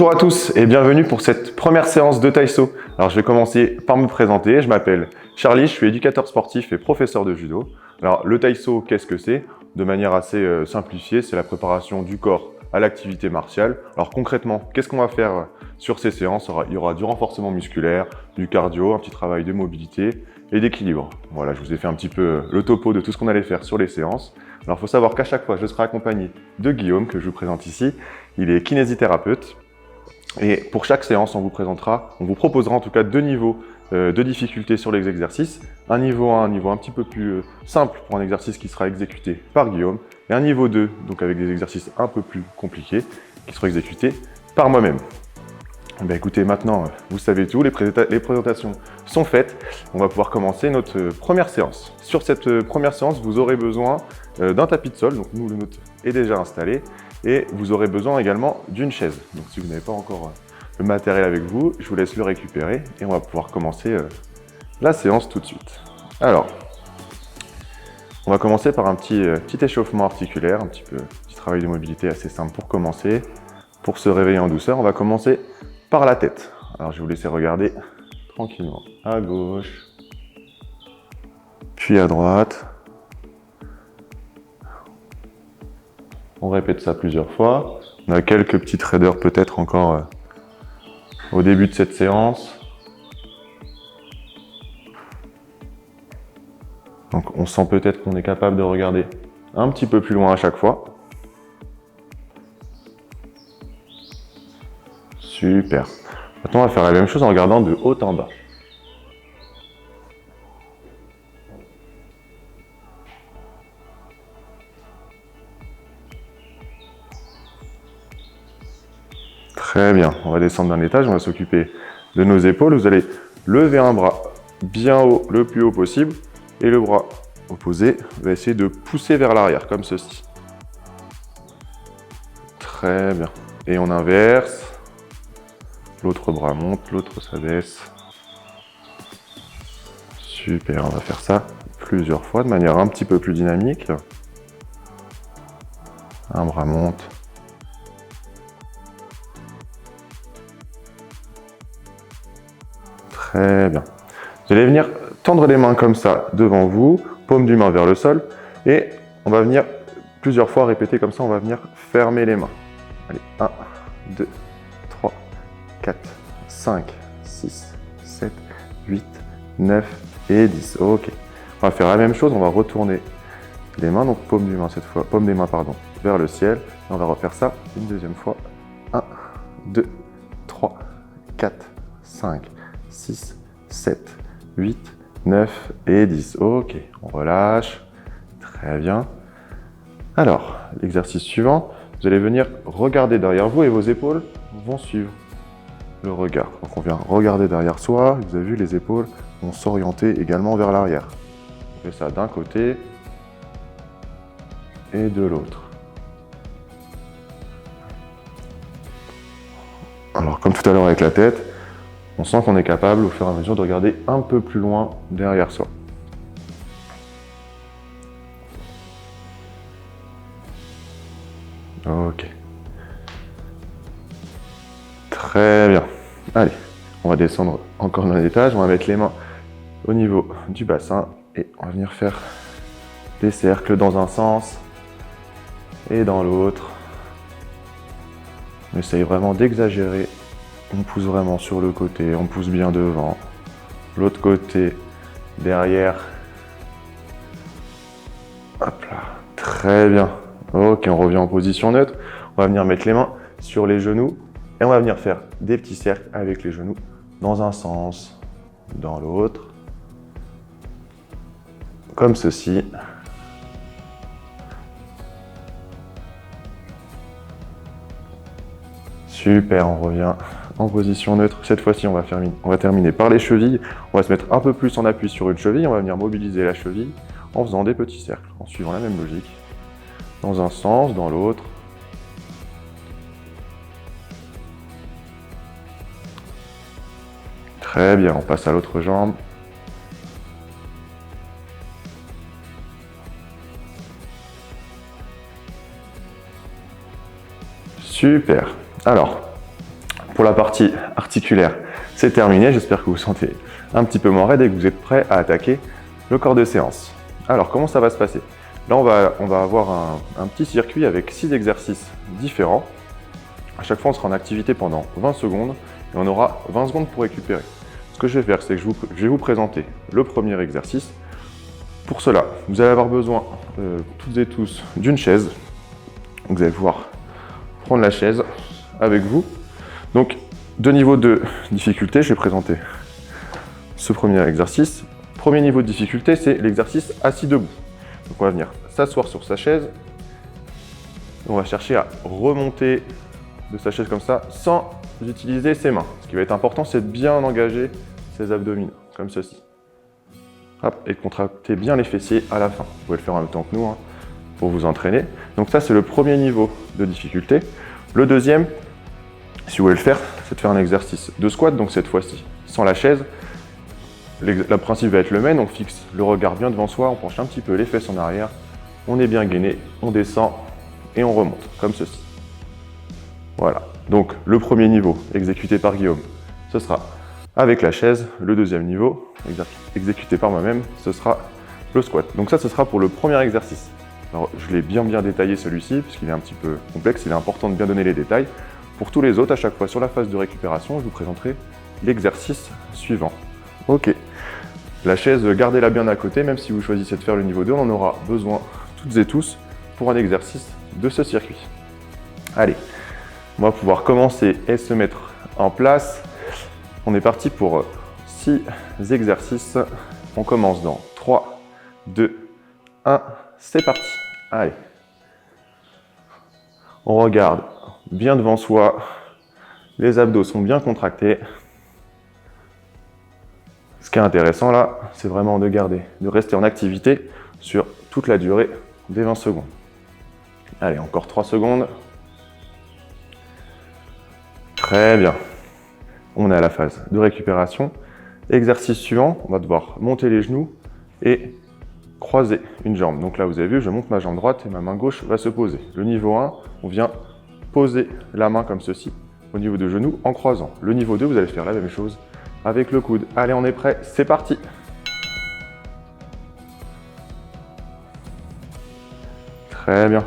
Bonjour à tous et bienvenue pour cette première séance de Taïso. Alors je vais commencer par me présenter, je m'appelle Charlie, je suis éducateur sportif et professeur de judo. Alors le Taïso, qu'est-ce que c'est? De manière assez simplifiée, c'est la préparation du corps à l'activité martiale. Alors concrètement, qu'est-ce qu'on va faire sur ces séances? Il y aura du renforcement musculaire, du cardio, un petit travail de mobilité et d'équilibre. Voilà, je vous ai fait un petit peu le topo de tout ce qu'on allait faire sur les séances. Alors il faut savoir qu'à chaque fois, je serai accompagné de Guillaume, que je vous présente ici. Il est kinésithérapeute. Et pour chaque séance, on vous proposera en tout cas deux niveaux de difficulté sur les exercices. Un niveau 1, un niveau un petit peu plus simple pour un exercice qui sera exécuté par Guillaume. Et un niveau 2, donc avec des exercices un peu plus compliqués, qui seront exécutés par moi-même. Ben écoutez, maintenant, vous savez tout, les présentations sont faites. On va pouvoir commencer notre première séance. Sur cette première séance, vous aurez besoin d'un tapis de sol. Donc nous, le nôtre est déjà installé. Et vous aurez besoin également d'une chaise. Donc si vous n'avez pas encore le matériel avec vous, je vous laisse le récupérer et on va pouvoir commencer la séance tout de suite. Alors, on va commencer par un petit échauffement articulaire, un petit travail de mobilité assez simple pour commencer. Pour se réveiller en douceur, on va commencer par la tête. Alors je vais vous laisser regarder tranquillement à gauche, puis à droite. On répète ça plusieurs fois. On a quelques petites raideurs peut-être encore au début de cette séance. Donc on sent peut-être qu'on est capable de regarder un petit peu plus loin à chaque fois. Super. Maintenant on va faire la même chose en regardant de haut en bas. Très bien, on va descendre d'un étage, on va s'occuper de nos épaules. Vous allez lever un bras bien haut, le plus haut possible, et le bras opposé, vous allez essayer de pousser vers l'arrière, comme ceci. Très bien. Et on inverse. L'autre bras monte, l'autre s'abaisse. Super, on va faire ça plusieurs fois de manière un petit peu plus dynamique. Un bras monte. Très bien. Vous allez venir tendre les mains comme ça devant vous, paume du main vers le sol, et on va venir plusieurs fois répéter comme ça, on va venir fermer les mains. Allez, 1, 2, 3, 4, 5, 6, 7, 8, 9 et 10. Ok. On va faire la même chose, on va retourner les mains, donc paume du main cette fois, paume des mains pardon, vers le ciel. Et on va refaire ça une deuxième fois. 1, 2, 3, 4, 5, 6, 7, 8, 9 et 10. Ok, on relâche. Très bien. Alors, l'exercice suivant, vous allez venir regarder derrière vous et vos épaules vont suivre le regard. Donc on vient regarder derrière soi. Vous avez vu, les épaules vont s'orienter également vers l'arrière. On fait ça d'un côté et de l'autre. Alors, comme tout à l'heure avec la tête, on sent qu'on est capable au fur et à mesure de regarder un peu plus loin derrière soi. Ok. Très bien. Allez, on va descendre encore d'un étage. On va mettre les mains au niveau du bassin et on va venir faire des cercles dans un sens et dans l'autre. On essaye vraiment d'exagérer. On pousse vraiment sur le côté, on pousse bien devant. L'autre côté, derrière. Hop là, très bien. Ok, on revient en position neutre. On va venir mettre les mains sur les genoux et on va venir faire des petits cercles avec les genoux dans un sens, dans l'autre. Comme ceci. Super, on revient en position neutre. Cette fois-ci, on va terminer par les chevilles. On va se mettre un peu plus en appui sur une cheville. On va venir mobiliser la cheville en faisant des petits cercles, en suivant la même logique. Dans un sens, dans l'autre. Très bien, on passe à l'autre jambe. Super. Alors, Pour la partie articulaire, c'est terminé. J'espère que vous vous sentez un petit peu moins raide et que vous êtes prêt à attaquer le corps de séance. Alors, comment ça va se passer? Là, on va avoir un petit circuit avec 6 exercices différents. À chaque fois, on sera en activité pendant 20 secondes et on aura 20 secondes pour récupérer. Ce que je vais faire, c'est que je vais vous présenter le premier exercice. Pour cela, vous allez avoir besoin, toutes et tous, d'une chaise. Vous allez pouvoir prendre la chaise avec vous. Donc, de niveau de difficulté, je vais présenter ce premier exercice. Premier niveau de difficulté, c'est l'exercice assis debout. Donc, on va venir s'asseoir sur sa chaise. On va chercher à remonter de sa chaise comme ça, sans utiliser ses mains. Ce qui va être important, c'est de bien engager ses abdominaux, comme ceci. Hop, et de contracter bien les fessiers à la fin. Vous pouvez le faire en même temps que nous, hein, pour vous entraîner. Donc ça, c'est le premier niveau de difficulté. Le deuxième, si vous voulez le faire, c'est de faire un exercice de squat, donc cette fois-ci, sans la chaise. Le principe va être le même, on fixe le regard bien devant soi, on penche un petit peu les fesses en arrière, on est bien gainé, on descend et on remonte, comme ceci. Voilà, donc le premier niveau exécuté par Guillaume, ce sera avec la chaise. Le deuxième niveau, exécuté par moi-même, ce sera le squat. Donc ça, ce sera pour le premier exercice. Alors, je l'ai bien détaillé celui-ci, puisqu'il est un petit peu complexe, il est important de bien donner les détails. Pour tous les autres, à chaque fois sur la phase de récupération, je vous présenterai l'exercice suivant. Ok, la chaise, gardez-la bien à côté, même si vous choisissez de faire le niveau 2, on en aura besoin toutes et tous pour un exercice de ce circuit. Allez, on va pouvoir commencer et se mettre en place. On est parti pour 6 exercices. On commence dans 3, 2, 1, c'est parti. Allez. On regarde bien devant soi. Les abdos sont bien contractés. Ce qui est intéressant là, c'est vraiment de rester en activité sur toute la durée des 20 secondes. Allez, encore 3 secondes. Très bien. On est à la phase de récupération. Exercice suivant, on va devoir monter les genoux et croiser une jambe. Donc là, vous avez vu, je monte ma jambe droite et ma main gauche va se poser. Le niveau 1, on vient poser la main comme ceci au niveau de genou en croisant. Le niveau 2, vous allez faire la même chose avec le coude. Allez, on est prêt, c'est parti. Très bien.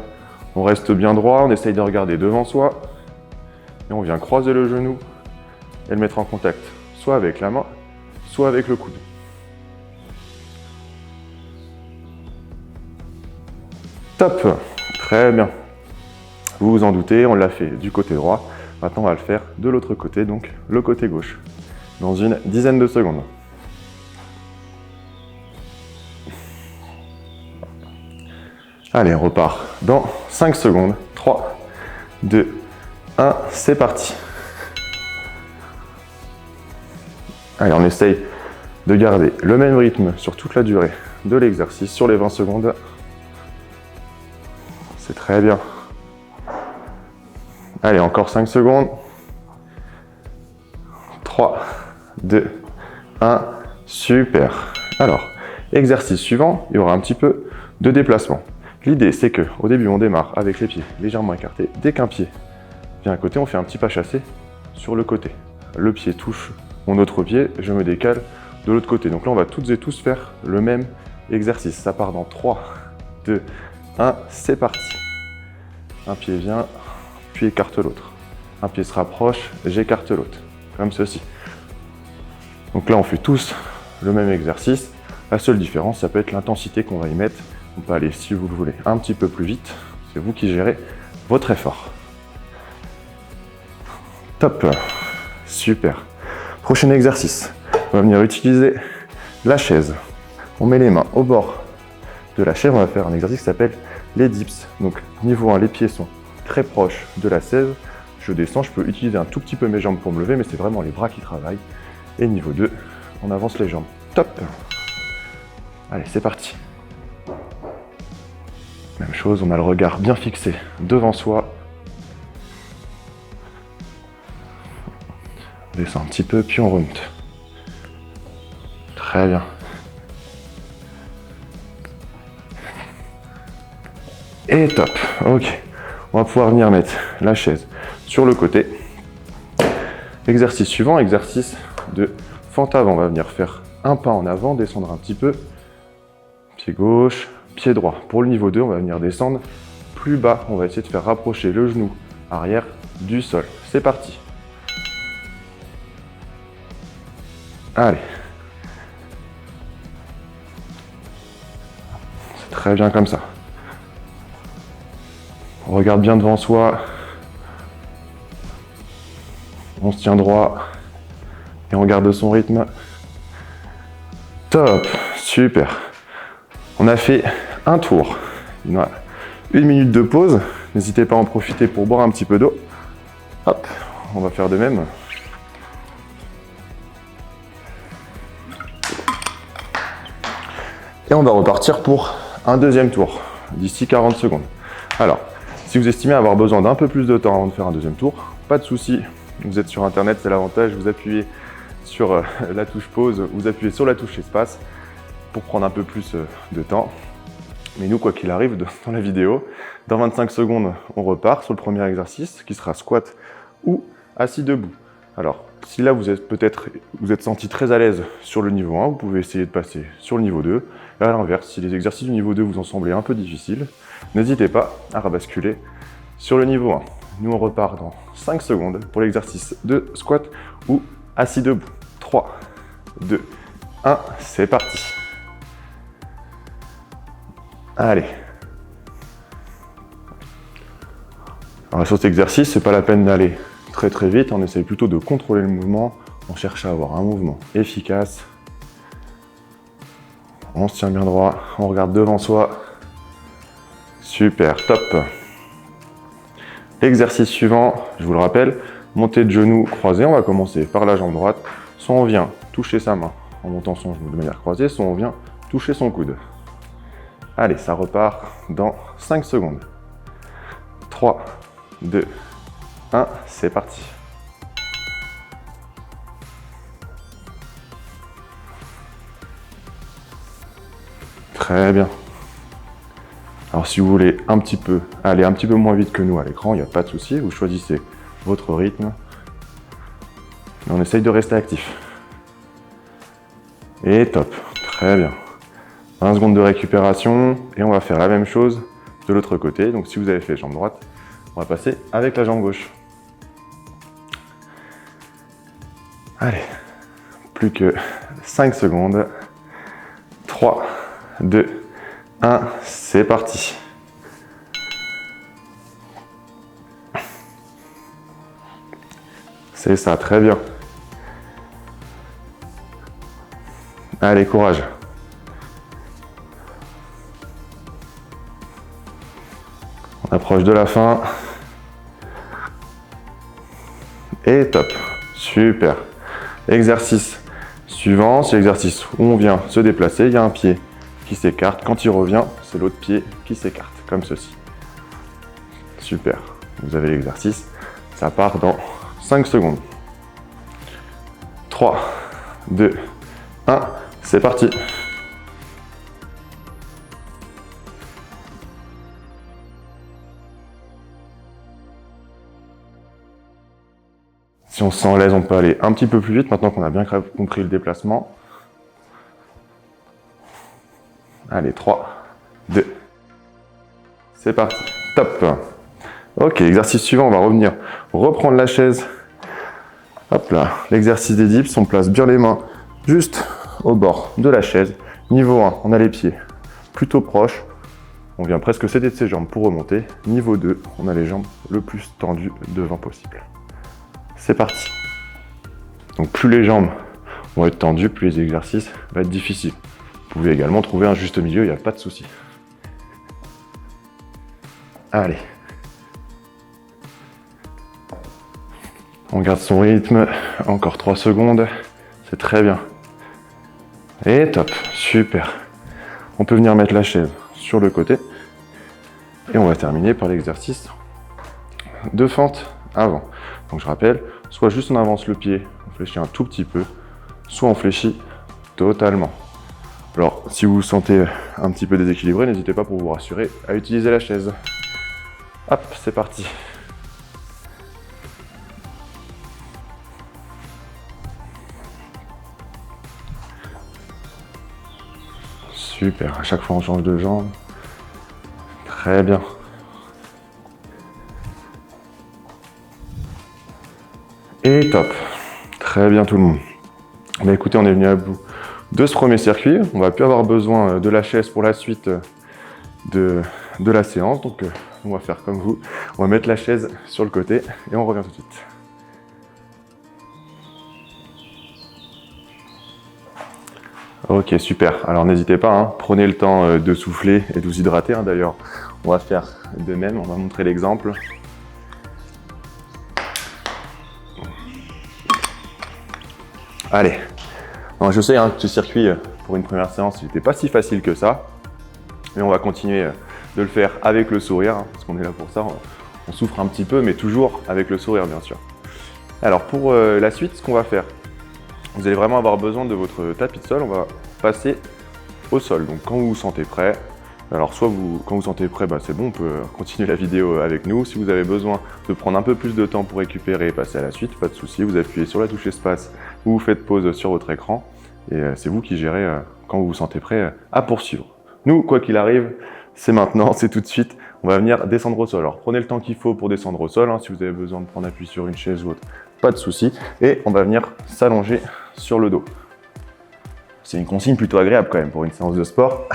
On reste bien droit, on essaye de regarder devant soi et on vient croiser le genou et le mettre en contact, soit avec la main, soit avec le coude. Top, très bien. Vous vous en doutez, on l'a fait du côté droit. Maintenant, on va le faire de l'autre côté, donc le côté gauche, dans une dizaine de secondes. Allez, on repart dans 5 secondes. 3, 2, 1, c'est parti. Allez, on essaye de garder le même rythme sur toute la durée de l'exercice, sur les 20 secondes. C'est très bien. Allez, encore 5 secondes. 3, 2, 1, super. Alors, exercice suivant, il y aura un petit peu de déplacement. L'idée, c'est qu'au début, on démarre avec les pieds légèrement écartés. Dès qu'un pied vient à côté, on fait un petit pas chassé sur le côté. Le pied touche mon autre pied, je me décale de l'autre côté. Donc là, on va toutes et tous faire le même exercice. Ça part dans 3, 2, 1, c'est parti. Un pied vient, puis écarte l'autre. Un pied se rapproche, j'écarte l'autre. Comme ceci. Donc là, on fait tous le même exercice. La seule différence, ça peut être l'intensité qu'on va y mettre. On peut aller, si vous le voulez, un petit peu plus vite. C'est vous qui gérez votre effort. Top, super. Prochain exercice, on va venir utiliser la chaise. On met les mains au bord de la chaise, on va faire un exercice qui s'appelle les dips. Donc niveau 1, les pieds sont très proches de la chaise. Je descends, je peux utiliser un tout petit peu mes jambes pour me lever, mais c'est vraiment les bras qui travaillent. Et niveau 2, on avance les jambes. Top. Allez, c'est parti. Même chose, on a le regard bien fixé devant soi. On descend un petit peu, puis on remonte. Très bien. Et top. Ok. On va pouvoir venir mettre la chaise sur le côté. Exercice suivant, exercice de fente avant. On va venir faire un pas en avant, descendre un petit peu. Pied gauche, pied droit. Pour le niveau 2, on va venir descendre plus bas. On va essayer de faire rapprocher le genou arrière du sol. C'est parti. Allez. C'est très bien comme ça. On regarde bien devant soi. On se tient droit. Et on garde son rythme. Top. Super. On a fait un tour. Il y a 1 minute de pause. N'hésitez pas à en profiter pour boire un petit peu d'eau. Hop. On va faire de même. Et on va repartir pour un deuxième tour, d'ici 40 secondes. Alors, si vous estimez avoir besoin d'un peu plus de temps avant de faire un deuxième tour, pas de souci. Vous êtes sur Internet, c'est l'avantage. Vous appuyez sur la touche pause, vous appuyez sur la touche espace pour prendre un peu plus de temps. Mais nous, quoi qu'il arrive dans la vidéo, dans 25 secondes, on repart sur le premier exercice qui sera squat ou assis debout. Alors, si là vous êtes senti très à l'aise sur le niveau 1, vous pouvez essayer de passer sur le niveau 2. Et à l'inverse, si les exercices du niveau 2 vous ont semblé un peu difficiles, n'hésitez pas à rebasculer sur le niveau 1. Nous, on repart dans 5 secondes pour l'exercice de squat ou assis debout. 3, 2, 1, c'est parti. Allez. Alors sur cet exercice, c'est pas la peine d'aller très vite, on essaye plutôt de contrôler le mouvement, on cherche à avoir un mouvement efficace. On se tient bien droit, on regarde devant soi. Super, top. Exercice suivant, je vous le rappelle, montée de genoux croisés, on va commencer par la jambe droite, soit on vient toucher sa main en montant son genou de manière croisée, soit on vient toucher son coude. Allez, ça repart dans 5 secondes. 3, 2, 1, c'est parti. Très bien. Alors si vous voulez aller un petit peu moins vite que nous à l'écran, il n'y a pas de souci, vous choisissez votre rythme. Mais on essaye de rester actif. Et top, très bien. 20 secondes de récupération et on va faire la même chose de l'autre côté. Donc si vous avez fait jambe droite, on va passer avec la jambe gauche. Allez, plus que 5 secondes. 3, 2, 1, c'est parti. C'est ça, très bien. Allez, courage. On approche de la fin. Et top. Super. Exercice suivant, c'est l'exercice où on vient se déplacer. Il y a un pied qui s'écarte. Quand il revient, c'est l'autre pied qui s'écarte, comme ceci. Super. Vous avez l'exercice. Ça part dans 5 secondes. 3, 2, 1, c'est parti. Si on se sent à l'aise, on peut aller un petit peu plus vite maintenant qu'on a bien compris le déplacement. Allez, 3, 2, c'est parti. Top. Ok, exercice suivant, on va reprendre la chaise. Hop là, l'exercice des dips, on place bien les mains juste au bord de la chaise. Niveau 1, on a les pieds plutôt proches. On vient presque céder de ses jambes pour remonter. Niveau 2, on a les jambes le plus tendues devant possible. C'est parti. Donc plus les jambes vont être tendues, plus les exercices vont être difficiles. Vous pouvez également trouver un juste milieu, il n'y a pas de souci. Allez. On garde son rythme, encore 3 secondes, c'est très bien. Et top, super. On peut venir mettre la chaise sur le côté. Et on va terminer par l'exercice de fente avant. Donc je rappelle, soit juste on avance le pied, on fléchit un tout petit peu, soit on fléchit totalement. Alors si vous vous sentez un petit peu déséquilibré, n'hésitez pas pour vous rassurer à utiliser la chaise. Hop, c'est parti. Super, à chaque fois on change de jambe. Très bien. Et top. Très bien tout le monde. Bah écoutez, on est venu à bout de ce premier circuit. On va plus avoir besoin de la chaise pour la suite de la séance. Donc on va faire comme vous. On va mettre la chaise sur le côté et on revient tout de suite. Ok, super. Alors n'hésitez pas, hein, prenez le temps de souffler et de vous hydrater. Hein, d'ailleurs, on va faire de même. On va montrer l'exemple. Allez. Alors, je sais hein, que ce circuit, pour une première séance, il n'était pas si facile que ça. Mais on va continuer de le faire avec le sourire, hein, parce qu'on est là pour ça. On souffre un petit peu, mais toujours avec le sourire, bien sûr. Alors, pour la suite, ce qu'on va faire, vous allez vraiment avoir besoin de votre tapis de sol. On va passer au sol. Donc, quand vous vous sentez prêt, alors soit quand vous sentez prêt, bah, c'est bon, on peut continuer la vidéo avec nous. Si vous avez besoin de prendre un peu plus de temps pour récupérer et passer à la suite, pas de souci. Vous appuyez sur la touche espace ou vous faites pause sur votre écran. Et c'est vous qui gérez quand vous vous sentez prêt à poursuivre. Nous, quoi qu'il arrive, c'est maintenant, c'est tout de suite. On va venir descendre au sol. Alors, prenez le temps qu'il faut pour descendre au sol. Hein, si vous avez besoin de prendre appui sur une chaise ou autre, pas de souci. Et on va venir s'allonger sur le dos. C'est une consigne plutôt agréable quand même pour une séance de sport.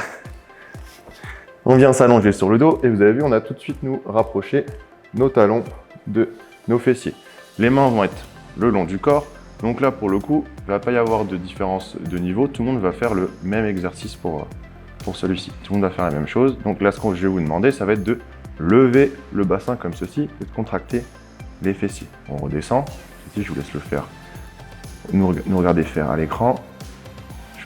On vient s'allonger sur le dos et vous avez vu, on a tout de suite nous rapproché nos talons de nos fessiers. Les mains vont être le long du corps. Donc là, pour le coup, il ne va pas y avoir de différence de niveau. Tout le monde va faire le même exercice pour celui-ci. Tout le monde va faire la même chose. Donc là, ce que je vais vous demander, ça va être de lever le bassin comme ceci et de contracter les fessiers. On redescend. Ici, je vous laisse le faire. Nous regarder faire à l'écran.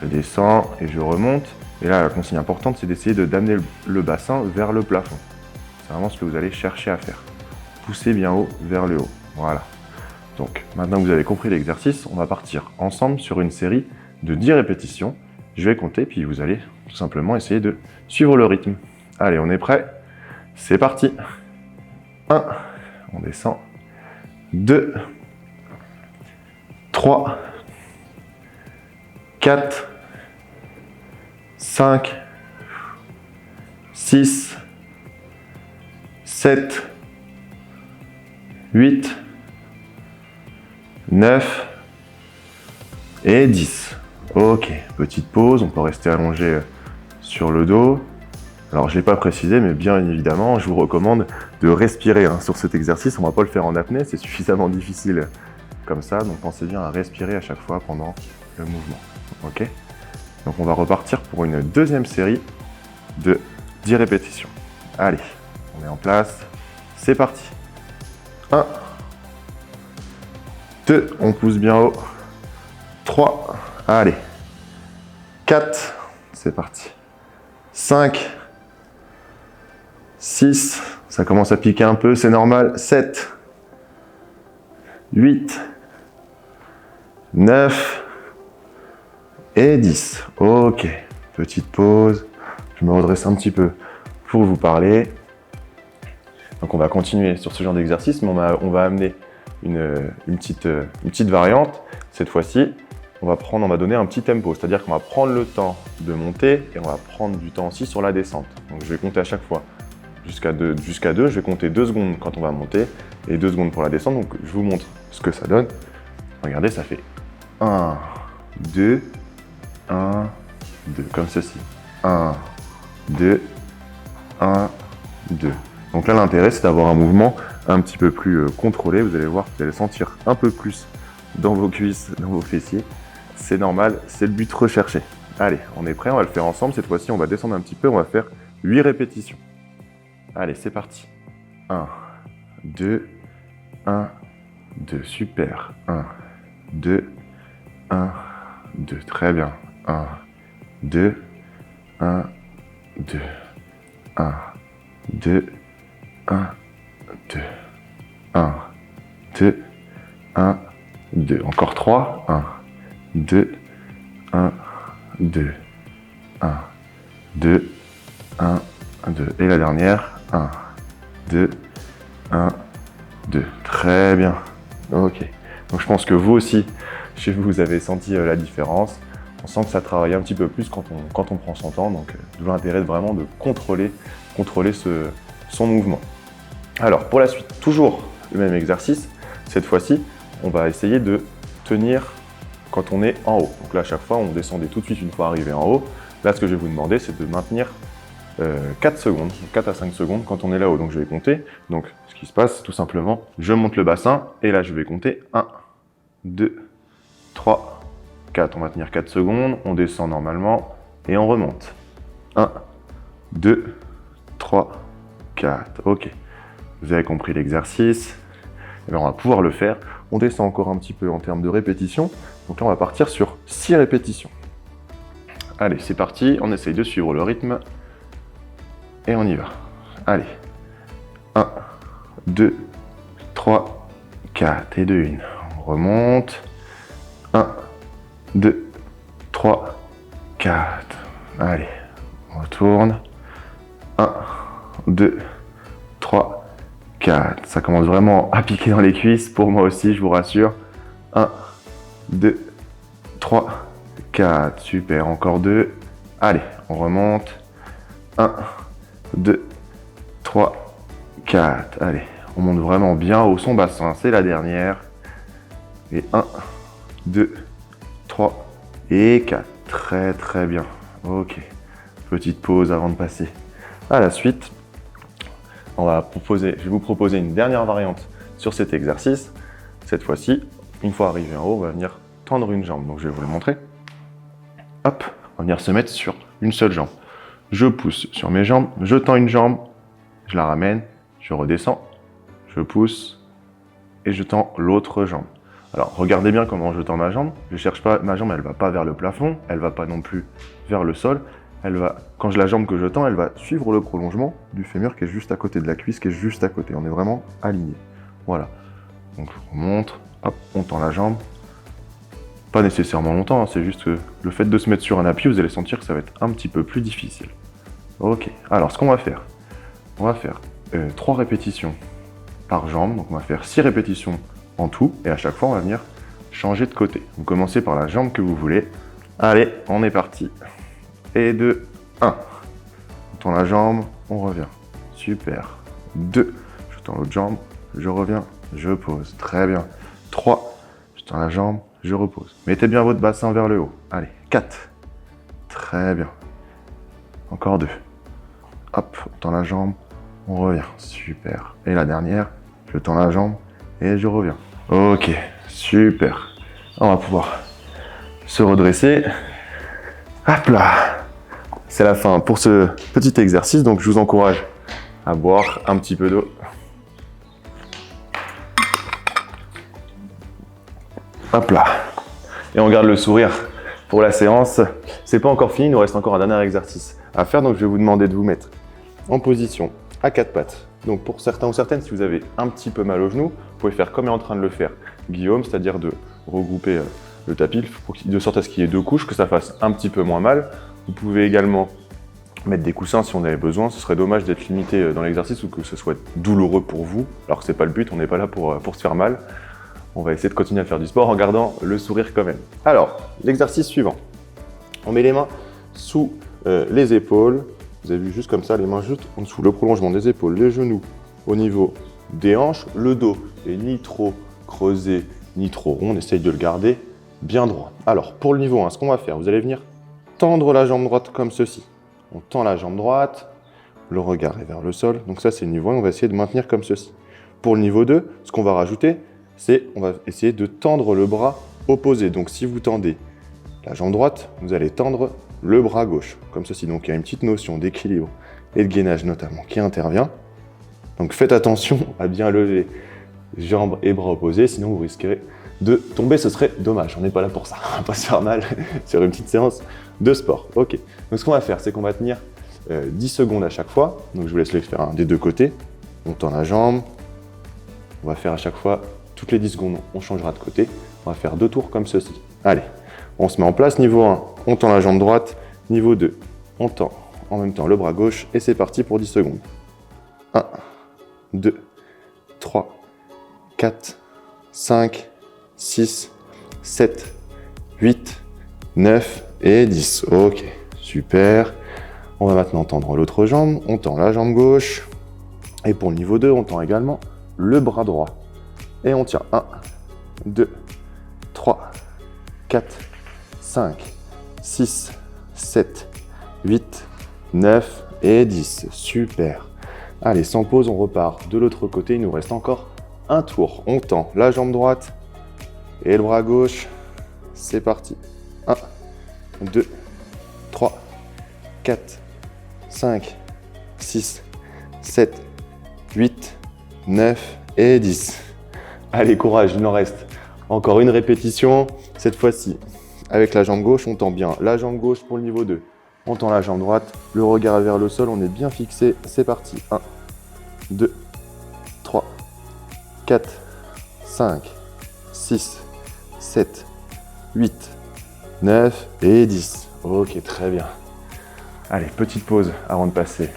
Je descends et je remonte. Et là, la consigne importante, c'est d'essayer d'amener le bassin vers le plafond. C'est vraiment ce que vous allez chercher à faire. Poussez bien haut vers le haut. Voilà. Donc, maintenant que vous avez compris l'exercice, on va partir ensemble sur une série de 10 répétitions. Je vais compter, puis vous allez tout simplement essayer de suivre le rythme. Allez, on est prêt? C'est parti. 1, on descend. 2, 3, 4, 5, 6, 7, 8, 9 et 10. Ok, petite pause, on peut rester allongé sur le dos. Alors, je ne l'ai pas précisé, mais bien évidemment, je vous recommande de respirer hein, sur cet exercice. On ne va pas le faire en apnée, c'est suffisamment difficile comme ça. Donc, pensez bien à respirer à chaque fois pendant le mouvement. Ok? Donc, on va repartir pour une deuxième série de 10 répétitions. Allez, on est en place. C'est parti. 1, 2, on pousse bien haut. 3, allez. 4, c'est parti. 5, 6, ça commence à piquer un peu, c'est normal. 7, 8, 9 et 10. Ok, petite pause. Je me redresse un petit peu pour vous parler. Donc on va continuer sur ce genre d'exercice, mais on va amener une petite variante. Cette fois-ci, on va donner un petit tempo, c'est-à-dire qu'on va prendre le temps de monter et on va prendre du temps aussi sur la descente. Donc je vais compter à chaque fois jusqu'à 2. Je vais compter 2 secondes quand on va monter et 2 secondes pour la descente. Donc je vous montre ce que ça donne. Regardez, ça fait 1, 2, 1, 2, comme ceci. 1, 2, 1, 2. Donc là, l'intérêt, c'est d'avoir un mouvement un petit peu plus contrôlé. Vous allez voir que vous allez sentir un peu plus dans vos cuisses, dans vos fessiers. C'est normal, c'est le but recherché. Allez, on est prêt, on va le faire ensemble. Cette fois-ci, on va descendre un petit peu, on va faire 8 répétitions. Allez, c'est parti. 1, 2, 1, 2, super. 1, 2, 1, 2, très bien. 1, 2, 1, 2, 1, 2, 1, 2, 1, 2, 1, 2. Encore 3. 1, 2, 1, 2, 1, 2, 1, 2. Et la dernière. 1, 2, 1, 2. Très bien. Ok. Donc je pense que vous aussi, chez vous, vous avez senti la différence. On sent que ça travaille un petit peu plus quand on prend son temps, donc d'où l'intérêt vraiment de contrôler son mouvement. Alors pour la suite, toujours le même exercice. Cette fois-ci, on va essayer de tenir quand on est en haut. Donc là, à chaque fois, on descendait tout de suite une fois arrivé en haut. Là, ce que je vais vous demander, c'est de maintenir 4 secondes, 4 à 5 secondes quand on est là-haut. Donc je vais compter. Donc ce qui se passe, tout simplement, je monte le bassin et là, je vais compter 1, 2, 3, 4. On va tenir 4 secondes, on descend normalement et on remonte. 1, 2, 3, 4. Ok. Vous avez compris l'exercice. Et bien, on va pouvoir le faire. On descend encore un petit peu en termes de répétition. Donc là, on va partir sur 6 répétitions. Allez, c'est parti. On essaye de suivre le rythme. Et on y va. Allez. 1, 2, 3, 4. Et 2, 1. On remonte. 1, 2, 3, 4. Allez. On retourne. 1, 2, 3, 4. Ça commence vraiment à piquer dans les cuisses. Pour moi aussi, je vous rassure. 1, 2, 3, 4. Super. Encore 2. Allez, on remonte. 1, 2, 3, 4. Allez, on monte vraiment bien haut son bassin. C'est la dernière. Et 1, 2, 3 et 4. Très très bien. Ok. Petite pause avant de passer à la suite. Je vais vous proposer une dernière variante sur cet exercice. Cette fois-ci, une fois arrivé en haut, on va venir tendre une jambe. Donc je vais vous le montrer. Hop, on va venir se mettre sur une seule jambe. Je pousse sur mes jambes, je tends une jambe, je la ramène, je redescends, je pousse et je tends l'autre jambe. Alors regardez bien comment je tends ma jambe. Je cherche pas, ma jambe elle va pas vers le plafond, elle va pas non plus vers le sol. Quand la jambe que je tends, elle va suivre le prolongement du fémur qui est juste à côté de la cuisse, qui est juste à côté. On est vraiment aligné. Voilà. Donc on monte, hop, on tend la jambe. Pas nécessairement longtemps, hein, c'est juste que le fait de se mettre sur un appui, vous allez sentir que ça va être un petit peu plus difficile. Ok, alors ce qu'on va faire 3 répétitions par jambe. Donc on va faire 6 répétitions en tout. Et à chaque fois, on va venir changer de côté. Vous commencez par la jambe que vous voulez. Allez, on est parti. Et 2, 1. On tend la jambe, on revient. Super. 2. Je tends l'autre jambe, je reviens, je pose. Très bien. 3. Je tends la jambe, je repose. Mettez bien votre bassin vers le haut. Allez, 4. Très bien. Encore 2. Hop, on tend la jambe, on revient. Super. Et la dernière, je tends la jambe et je reviens. Ok, super. On va pouvoir se redresser. Hop là. C'est la fin pour ce petit exercice, donc je vous encourage à boire un petit peu d'eau. Hop là. Et on garde le sourire pour la séance. C'est pas encore fini, il nous reste encore un dernier exercice à faire, donc je vais vous demander de vous mettre en position à 4 pattes. Donc pour certains ou certaines, si vous avez un petit peu mal au genou, vous pouvez faire comme est en train de le faire Guillaume, c'est-à-dire de regrouper le tapis de sorte à ce qu'il y ait 2 couches, que ça fasse un petit peu moins mal. Vous pouvez également mettre des coussins si on avait besoin. Ce serait dommage d'être limité dans l'exercice ou que ce soit douloureux pour vous, alors que c'est pas le but, on n'est pas là pour se faire mal. On va essayer de continuer à faire du sport en gardant le sourire quand même. Alors, l'exercice suivant. On met les mains sous les épaules. Vous avez vu juste comme ça, les mains juste en dessous, le prolongement des épaules, les genoux au niveau des hanches. Le dos est ni trop creusé, ni trop rond. On essaye de le garder bien droit. Alors, pour le niveau 1, ce qu'on va faire, vous allez venir tendre la jambe droite comme ceci. On tend la jambe droite, le regard est vers le sol. Donc ça, c'est le niveau 1, on va essayer de maintenir comme ceci. Pour le niveau 2, ce qu'on va rajouter, c'est on va essayer de tendre le bras opposé. Donc si vous tendez la jambe droite, vous allez tendre le bras gauche, comme ceci. Donc il y a une petite notion d'équilibre et de gainage notamment qui intervient. Donc faites attention à bien lever jambes et bras opposés, sinon vous risquerez de tomber, ce serait dommage. On n'est pas là pour ça, on va pas se faire mal sur une petite séance de sport. Ok, donc ce qu'on va faire, c'est qu'on va tenir 10 secondes à chaque fois. Donc je vous laisse le faire des 2 côtés. On tend la jambe, on va faire à chaque fois, toutes les 10 secondes, on changera de côté. On va faire 2 tours comme ceci. Allez, on se met en place. Niveau 1, on tend la jambe droite. Niveau 2, on tend en même temps le bras gauche. Et c'est parti pour 10 secondes. 1, 2, 3, 4, 5, 6, 7, 8, 9, et 10. Ok, super. On va maintenant tendre l'autre jambe. On tend la jambe gauche. Et pour le niveau 2, on tend également le bras droit. Et on tient 1, 2, 3, 4, 5, 6, 7, 8, 9 et 10. Super. Allez, sans pause, on repart de l'autre côté. Il nous reste encore un tour. On tend la jambe droite et le bras gauche. C'est parti. 1, 2, 3, 4, 5, 6, 7, 8, 9 et 10. Allez, courage, il en reste encore une répétition. Cette fois-ci, avec la jambe gauche, on tend bien la jambe gauche pour le niveau 2. On tend la jambe droite, le regard vers le sol, on est bien fixé. C'est parti. 1, 2, 3, 4, 5, 6, 7, 8, 9 et 10. Ok, très bien. Allez, petite pause avant de passer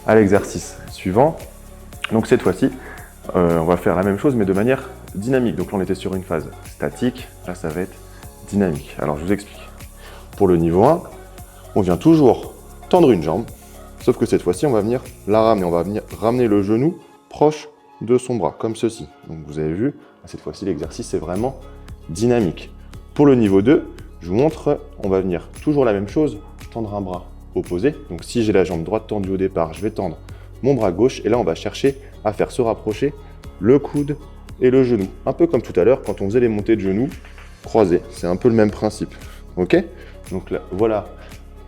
à l'exercice suivant. Donc cette fois-ci, on va faire la même chose mais de manière dynamique. Donc là, on était sur une phase statique. Là, ça va être dynamique. Alors, je vous explique. Pour le niveau 1, on vient toujours tendre une jambe. Sauf que cette fois-ci, on va venir la ramener. On va venir ramener le genou proche de son bras, comme ceci. Donc vous avez vu, cette fois-ci, l'exercice est vraiment dynamique. Pour le niveau 2, je vous montre, on va venir toujours la même chose, tendre un bras opposé. Donc si j'ai la jambe droite tendue au départ, je vais tendre mon bras gauche. Et là, on va chercher à faire se rapprocher le coude et le genou. Un peu comme tout à l'heure, quand on faisait les montées de genoux croisées. C'est un peu le même principe. Ok? Donc là, voilà,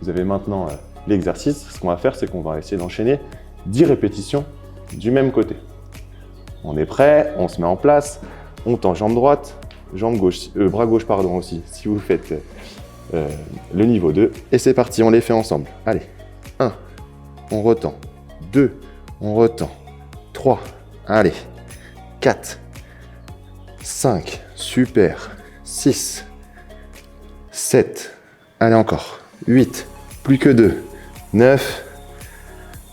vous avez maintenant l'exercice. Ce qu'on va faire, c'est qu'on va essayer d'enchaîner 10 répétitions du même côté. On est prêt, on se met en place, on tend jambe droite, jambe gauche, bras gauche pardon aussi, si vous faites le niveau 2. Et c'est parti, on les fait ensemble. Allez, 1, on retend, 2, on retend, 3, allez, 4, 5, super, 6, 7, allez encore, 8, plus que 2, 9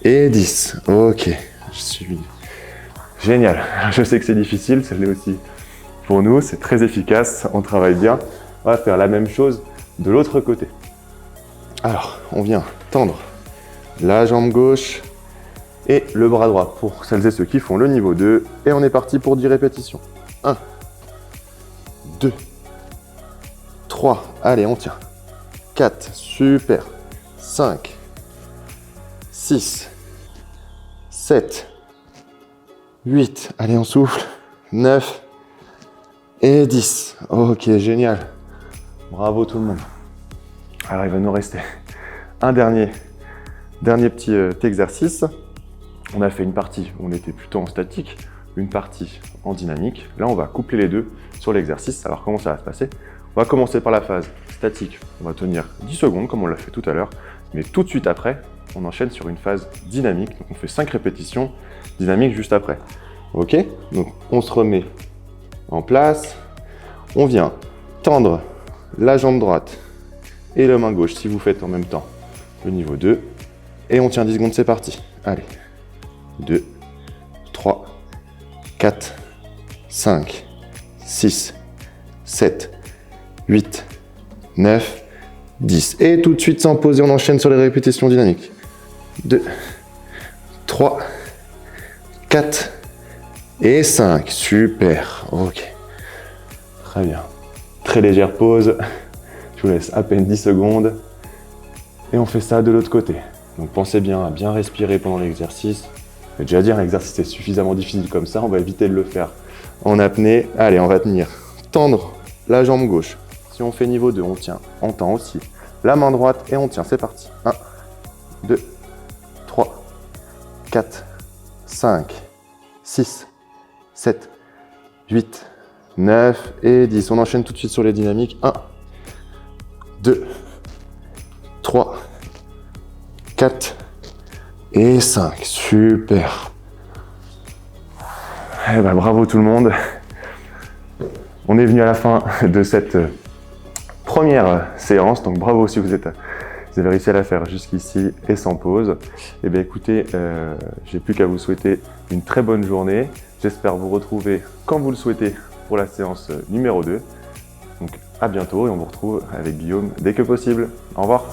et 10. Ok, je suis génial. Je sais que c'est difficile, ça l'est aussi pour nous, c'est très efficace, on travaille bien. On va faire la même chose de l'autre côté. Alors, on vient tendre la jambe gauche et le bras droit pour celles et ceux qui font le niveau 2. Et on est parti pour 10 répétitions. 1, 2, 3, allez, on tient. 4, super. 5, 6, 7, 8, allez, on souffle. 9 et 10. Ok, génial. Bravo tout le monde. Alors, il va nous rester un dernier petit exercice. On a fait une partie où on était plutôt en statique, une partie en dynamique. Là, on va coupler les deux sur l'exercice. Alors, comment ça va se passer? On va commencer par la phase statique. On va tenir 10 secondes, comme on l'a fait tout à l'heure. Mais tout de suite après, on enchaîne sur une phase dynamique. Donc, on fait 5 répétitions dynamiques juste après. Ok? Donc, on se remet en place. On vient tendre la jambe droite et la main gauche si vous faites en même temps le niveau 2. Et on tient 10 secondes, c'est parti. Allez. 2, 3, 4, 5, 6, 7, 8, 9, 10. Et tout de suite, sans pauser, on enchaîne sur les répétitions dynamiques. 2, 3, 4 et 5. Super. Ok. Très bien. Très légère pause. Je vous laisse à peine 10 secondes. Et on fait ça de l'autre côté. Donc pensez bien à bien respirer pendant l'exercice. Je vais déjà dire, l'exercice est suffisamment difficile comme ça. On va éviter de le faire en apnée. Allez, on va tenir. Tendre la jambe gauche. Si on fait niveau 2, on tient. On tend aussi la main droite et on tient. C'est parti. 1, 2, 3, 4, 5, 6, 7, 8, 9 et 10. On enchaîne tout de suite sur les dynamiques. 1, 2, 3, 4 et 5. Super. Eh ben, bravo tout le monde. On est venu à la fin de cette première séance. Donc bravo si vous avez réussi à la faire jusqu'ici et sans pause. Eh bien écoutez, j'ai plus qu'à vous souhaiter une très bonne journée. J'espère vous retrouver quand vous le souhaitez pour la séance numéro 2. Donc à bientôt et on vous retrouve avec Guillaume dès que possible. Au revoir.